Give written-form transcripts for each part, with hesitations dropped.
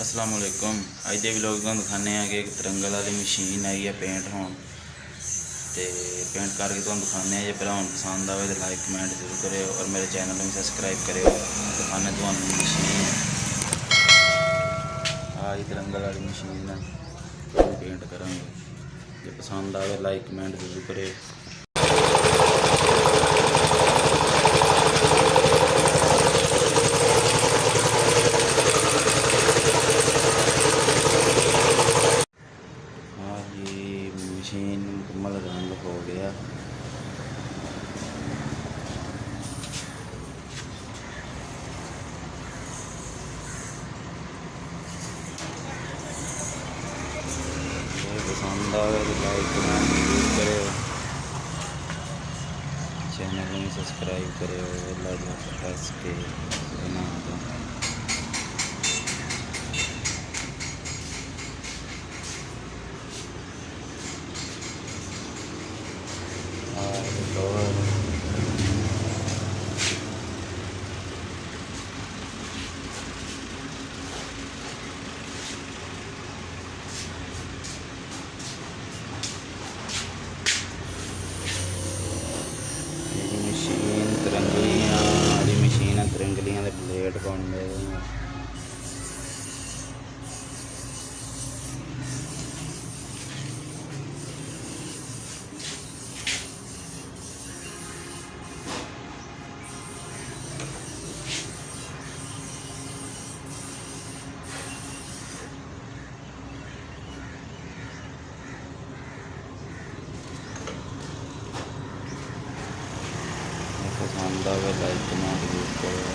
अस्सलाम वालेकुम। अज के व्लॉग में दिखाने कि एक तिरंगा वाली मशीन आई है पेंट होने तो पेंट करके तुम दिखाने जो पहले हम पसंद आए तो लाइक कमेंट जरूर करो और मेरे चैनल में सब्सक्राइब करो। दिखाने तो मशीन आज तिरंगा वाली मशीन पेंट करेंगे जो पसंद आए लाइक कमेंट जरूर करो। मशीन मुकम्मल रंग हो गया। पसंद आए तो लाइक कमेंट जरूर करो, चैनल में सब्सक्राइब करो। अल्लाह प्रेस के बना दो। मशीन तिरंगलियां दे ब्लेड पाने पसंद आए लाइक कमेंट जरूर करो।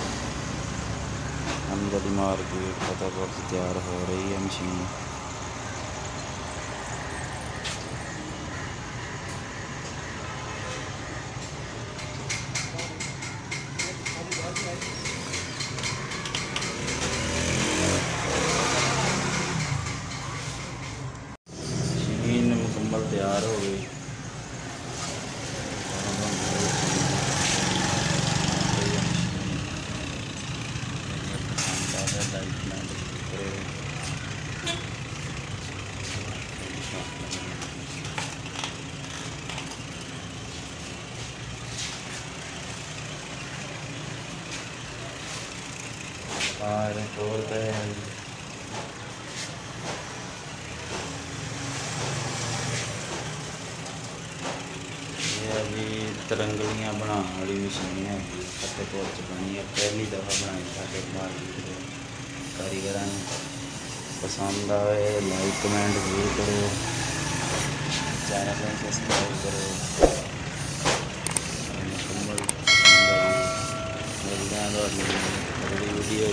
अंदर मार्केट फतेहपुर से तैयार हो रही है मशीन। मशीन मुकम्मल तैयार हो गई। खोलते हैं ये अभी तिरंगलियां बनाने वाली मशीन है। फतेहपुर च बनी है, पहली दफ़ा बनाई साढ़े मार्केट कारीगर ने। पसंद आए लाइक कमेंट जरूर करो, चैनल में सब्सक्राइब करो। मुकम्मल मिलते हैं अगली वीडियो।